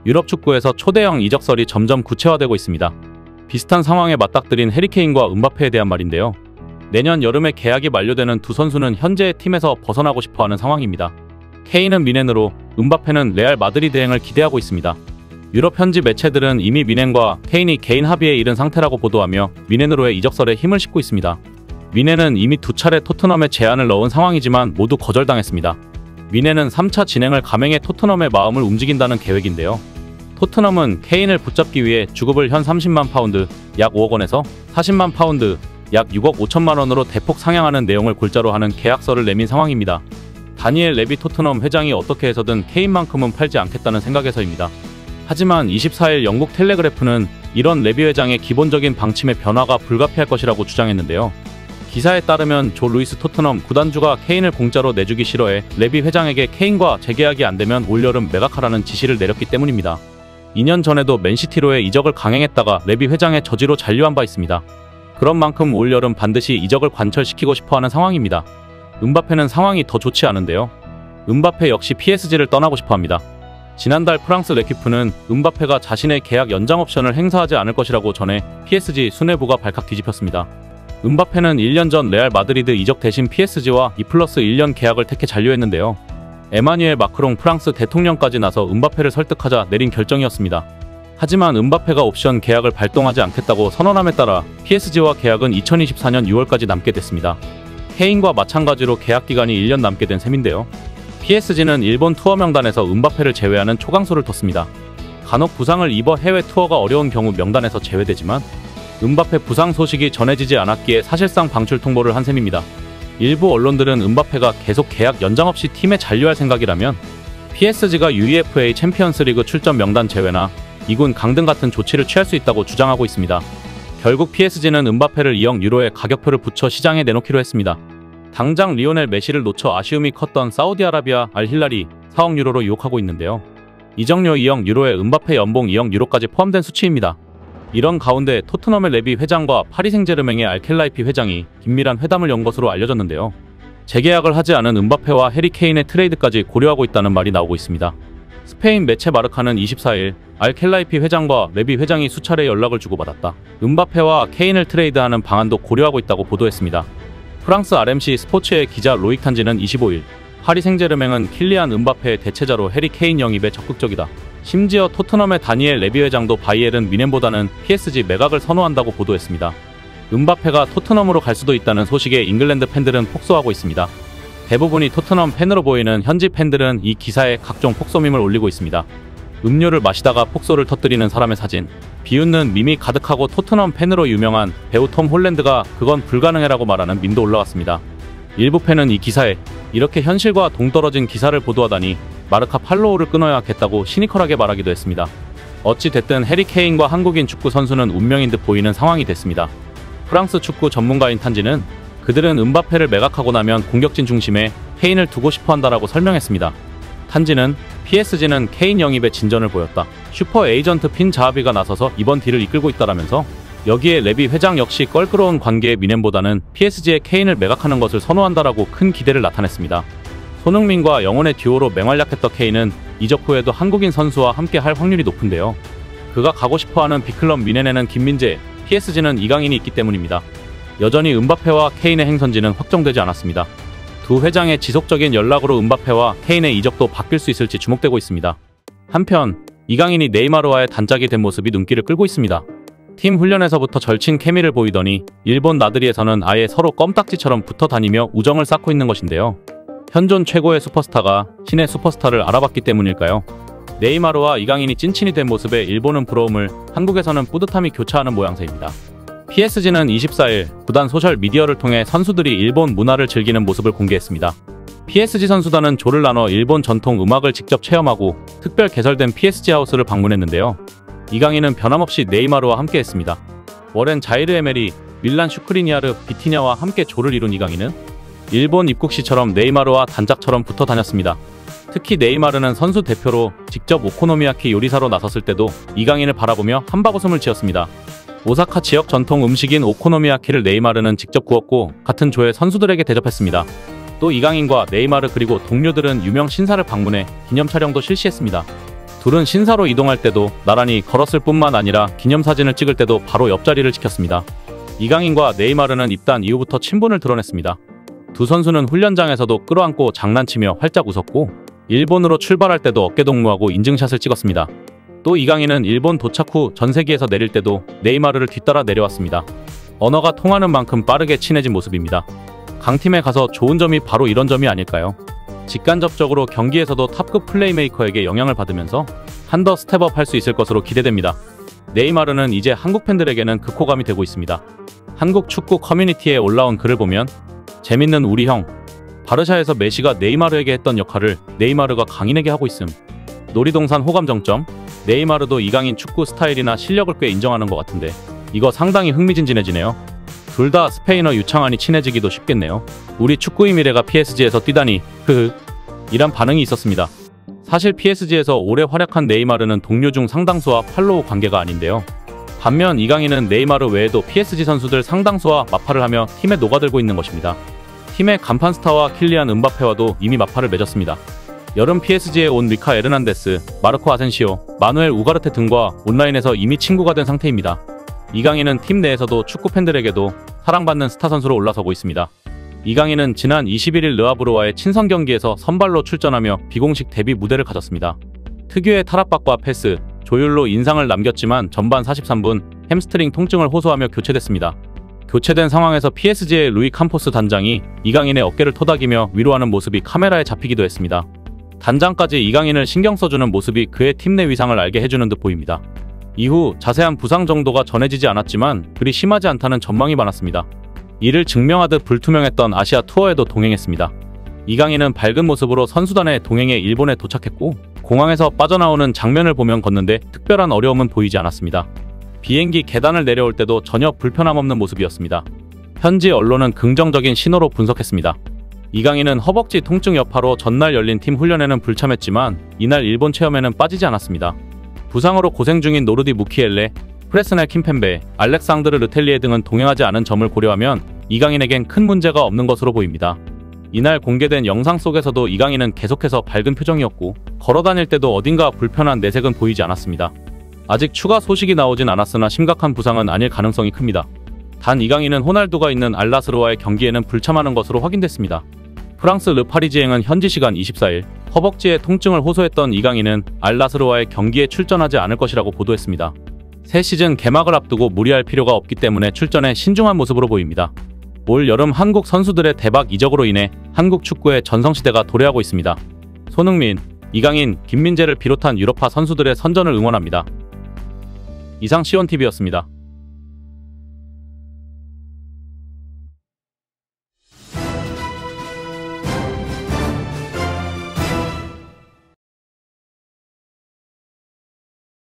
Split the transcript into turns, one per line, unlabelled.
유럽 축구에서 초대형 이적설이 점점 구체화되고 있습니다. 비슷한 상황에 맞닥뜨린 해리 케인과 음바페에 대한 말인데요. 내년 여름에 계약이 만료되는 두 선수는 현재의 팀에서 벗어나고 싶어하는 상황입니다. 케인은 미넨으로, 음바페는 레알 마드리드행을 기대하고 있습니다. 유럽 현지 매체들은 이미 미넨과 케인이 개인 합의에 이른 상태라고 보도하며 미넨으로의 이적설에 힘을 싣고 있습니다. 미넨은 이미 두 차례 토트넘에 제안을 넣은 상황이지만 모두 거절당했습니다. 미넨은 3차 진행을 감행해 토트넘의 마음을 움직인다는 계획인데요. 토트넘은 케인을 붙잡기 위해 주급을 현 30만 파운드, 약 5억 원에서 40만 파운드, 약 6억 5천만 원으로 대폭 상향하는 내용을 골자로 하는 계약서를 내민 상황입니다. 다니엘 레비 토트넘 회장이 어떻게 해서든 케인만큼은 팔지 않겠다는 생각에서입니다. 하지만 24일 영국 텔레그래프는 이런 레비 회장의 기본적인 방침의 변화가 불가피할 것이라고 주장했는데요. 기사에 따르면 조 루이스 토트넘 구단주가 케인을 공짜로 내주기 싫어해 레비 회장에게 케인과 재계약이 안되면 올여름 매각하라는 지시를 내렸기 때문입니다. 2년 전에도 맨시티로의 이적을 강행했다가 레비 회장의 저지로 잔류한 바 있습니다. 그런 만큼 올여름 반드시 이적을 관철시키고 싶어하는 상황입니다. 음바페는 상황이 더 좋지 않은데요. 음바페 역시 PSG를 떠나고 싶어합니다. 지난달 프랑스 레퀴프는 음바페가 자신의 계약 연장 옵션을 행사하지 않을 것이라고 전해 PSG 수뇌부가 발칵 뒤집혔습니다. 음바페는 1년 전 레알 마드리드 이적 대신 PSG와 2+1년 계약을 택해 잔류했는데요. 에마뉘엘 마크롱 프랑스 대통령까지 나서 음바페를 설득하자 내린 결정이었습니다. 하지만 음바페가 옵션 계약을 발동하지 않겠다고 선언함에 따라 PSG와 계약은 2024년 6월까지 남게 됐습니다. 케인과 마찬가지로 계약 기간이 1년 남게 된 셈인데요. PSG는 일본 투어 명단에서 음바페를 제외하는 초강수를 뒀습니다. 간혹 부상을 입어 해외 투어가 어려운 경우 명단에서 제외되지만 음바페 부상 소식이 전해지지 않았기에 사실상 방출 통보를 한 셈입니다. 일부 언론들은 음바페가 계속 계약 연장 없이 팀에 잔류할 생각이라면 PSG가 UEFA 챔피언스리그 출전 명단 제외나 2군 강등 같은 조치를 취할 수 있다고 주장하고 있습니다. 결국 PSG는 음바페를 2억 유로의 가격표를 붙여 시장에 내놓기로 했습니다. 당장 리오넬 메시를 놓쳐 아쉬움이 컸던 사우디아라비아 알힐랄이 4억 유로로 유혹하고 있는데요. 이적료 2억 유로에 음바페 연봉 2억 유로까지 포함된 수치입니다. 이런 가운데 토트넘의 레비 회장과 파리 생제르맹의 알켈라이피 회장이 긴밀한 회담을 연 것으로 알려졌는데요. 재계약을 하지 않은 음바페와 해리 케인의 트레이드까지 고려하고 있다는 말이 나오고 있습니다. 스페인 매체 마르카는 24일 알켈라이피 회장과 레비 회장이 수차례 연락을 주고받았다. 음바페와 케인을 트레이드하는 방안도 고려하고 있다고 보도했습니다. 프랑스 RMC 스포츠의 기자 로익 탄지는 25일 파리 생제르맹은 킬리안 음바페의 대체자로 해리 케인 영입에 적극적이다. 심지어 토트넘의 다니엘 레비 회장도 바이에른 미넨보다는 PSG 매각을 선호한다고 보도했습니다. 음바페가 토트넘으로 갈 수도 있다는 소식에 잉글랜드 팬들은 폭소하고 있습니다. 대부분이 토트넘 팬으로 보이는 현지 팬들은 이 기사에 각종 폭소밈을 올리고 있습니다. 음료를 마시다가 폭소를 터뜨리는 사람의 사진, 비웃는 밈이 가득하고 토트넘 팬으로 유명한 배우 톰 홀랜드가 그건 불가능해라고 말하는 밈도 올라왔습니다. 일부 팬은 이 기사에 이렇게 현실과 동떨어진 기사를 보도하다니 마르카 팔로우를 끊어야 하겠다고 시니컬하게 말하기도 했습니다. 어찌 됐든 해리 케인과 한국인 축구 선수는 운명인 듯 보이는 상황이 됐습니다. 프랑스 축구 전문가인 탄지는 그들은 음바페를 매각하고 나면 공격진 중심에 케인을 두고 싶어 한다라고 설명했습니다. 탄지는 PSG는 케인 영입에 진전을 보였다. 슈퍼 에이전트 핀 자하비가 나서서 이번 딜을 이끌고 있다라면서 여기에 레비 회장 역시 껄끄러운 관계의 미넨보다는 PSG의 케인을 매각하는 것을 선호한다라고 큰 기대를 나타냈습니다. 손흥민과 영혼의 듀오로 맹활약했던 케인은 이적 후에도 한국인 선수와 함께 할 확률이 높은데요. 그가 가고 싶어하는 빅클럽 미넨에는 김민재, PSG는 이강인이 있기 때문입니다. 여전히 음바페와 케인의 행선지는 확정되지 않았습니다. 두 회장의 지속적인 연락으로 음바페와 케인의 이적도 바뀔 수 있을지 주목되고 있습니다. 한편 이강인이 네이마르와의 단짝이 된 모습이 눈길을 끌고 있습니다. 팀 훈련에서부터 절친 케미를 보이더니 일본 나들이에서는 아예 서로 껌딱지처럼 붙어 다니며 우정을 쌓고 있는 것인데요. 현존 최고의 슈퍼스타가 신의 슈퍼스타를 알아봤기 때문일까요? 네이마르와 이강인이 찐친이 된 모습에 일본은 부러움을, 한국에서는 뿌듯함이 교차하는 모양새입니다. PSG는 24일 구단 소셜미디어를 통해 선수들이 일본 문화를 즐기는 모습을 공개했습니다. PSG 선수단은 조를 나눠 일본 전통 음악을 직접 체험하고 특별 개설된 PSG 하우스를 방문했는데요. 이강인은 변함없이 네이마르와 함께했습니다. 워렌 자이르 에메리, 밀란 슈크리니아르, 비티냐와 함께 조를 이룬 이강인은 일본 입국 시처럼 네이마르와 단짝처럼 붙어 다녔습니다. 특히 네이마르는 선수 대표로 직접 오코노미야키 요리사로 나섰을 때도 이강인을 바라보며 한바구음을 지었습니다. 오사카 지역 전통 음식인 오코노미야키를 네이마르는 직접 구웠고 같은 조의 선수들에게 대접했습니다. 또 이강인과 네이마르 그리고 동료들은 유명 신사를 방문해 기념 촬영도 실시했습니다. 둘은 신사로 이동할 때도 나란히 걸었을 뿐만 아니라 기념사진을 찍을 때도 바로 옆자리를 지켰습니다. 이강인과 네이마르는 입단 이후부터 친분을 드러냈습니다. 두 선수는 훈련장에서도 끌어안고 장난치며 활짝 웃었고 일본으로 출발할 때도 어깨동무하고 인증샷을 찍었습니다. 또 이강인은 일본 도착 후 전세기에서 내릴 때도 네이마르를 뒤따라 내려왔습니다. 언어가 통하는 만큼 빠르게 친해진 모습입니다. 강팀에 가서 좋은 점이 바로 이런 점이 아닐까요? 직간접적으로 경기에서도 탑급 플레이메이커에게 영향을 받으면서 한 더 스텝업 할 수 있을 것으로 기대됩니다. 네이마르는 이제 한국 팬들에게는 극호감이 되고 있습니다. 한국 축구 커뮤니티에 올라온 글을 보면 재밌는 우리 형, 바르샤에서 메시가 네이마르에게 했던 역할을 네이마르가 강인에게 하고 있음. 놀이동산 호감 정점, 네이마르도 이강인 축구 스타일이나 실력을 꽤 인정하는 것 같은데 이거 상당히 흥미진진해지네요. 둘 다 스페인어 유창하니 친해지기도 쉽겠네요. 우리 축구의 미래가 PSG에서 뛰다니 흐흐 이란 반응이 있었습니다. 사실 PSG에서 오래 활약한 네이마르는 동료 중 상당수와 팔로우 관계가 아닌데요. 반면 이강인은 네이마르 외에도 PSG 선수들 상당수와 마파를 하며 팀에 녹아들고 있는 것입니다. 팀의 간판 스타와 킬리안 은바페와도 이미 마파를 맺었습니다. 여름 PSG에 온 미카 에르난데스, 마르코 아센시오, 마누엘 우가르테 등과 온라인에서 이미 친구가 된 상태입니다. 이강인은 팀 내에서도 축구 팬들에게도 사랑받는 스타 선수로 올라서고 있습니다. 이강인은 지난 21일 르아브르와의 친선 경기에서 선발로 출전하며 비공식 데뷔 무대를 가졌습니다. 특유의 탈압박과 패스, 조율로 인상을 남겼지만 전반 43분 햄스트링 통증을 호소하며 교체됐습니다. 교체된 상황에서 PSG의 루이 캄포스 단장이 이강인의 어깨를 토닥이며 위로하는 모습이 카메라에 잡히기도 했습니다. 단장까지 이강인을 신경 써주는 모습이 그의 팀 내 위상을 알게 해주는 듯 보입니다. 이후 자세한 부상 정도가 전해지지 않았지만 그리 심하지 않다는 전망이 많았습니다. 이를 증명하듯 불투명했던 아시아 투어에도 동행했습니다. 이강인은 밝은 모습으로 선수단의 동행에 일본에 도착했고 공항에서 빠져나오는 장면을 보면 걷는데 특별한 어려움은 보이지 않았습니다. 비행기 계단을 내려올 때도 전혀 불편함 없는 모습이었습니다. 현지 언론은 긍정적인 신호로 분석했습니다. 이강인은 허벅지 통증 여파로 전날 열린 팀 훈련에는 불참했지만 이날 일본 체험에는 빠지지 않았습니다. 부상으로 고생 중인 노르디 무키엘레, 프레스넬 킴펜베, 알렉상드르 르텔리에 등은 동행하지 않은 점을 고려하면 이강인에겐 큰 문제가 없는 것으로 보입니다. 이날 공개된 영상 속에서도 이강인은 계속해서 밝은 표정이었고 걸어다닐 때도 어딘가 불편한 내색은 보이지 않았습니다. 아직 추가 소식이 나오진 않았으나 심각한 부상은 아닐 가능성이 큽니다. 단 이강인은 호날두가 있는 알라스르와의 경기에는 불참하는 것으로 확인됐습니다. 프랑스 르파리지앵은 현지 시간 24일 허벅지에 통증을 호소했던 이강인은 알라스르와의 경기에 출전하지 않을 것이라고 보도했습니다. 새 시즌 개막을 앞두고 무리할 필요가 없기 때문에 출전에 신중한 모습으로 보입니다. 올 여름 한국 선수들의 대박 이적으로 인해 한국 축구의 전성시대가 도래하고 있습니다. 손흥민, 이강인, 김민재를 비롯한 유럽파 선수들의 선전을 응원합니다. 이상 시온TV였습니다.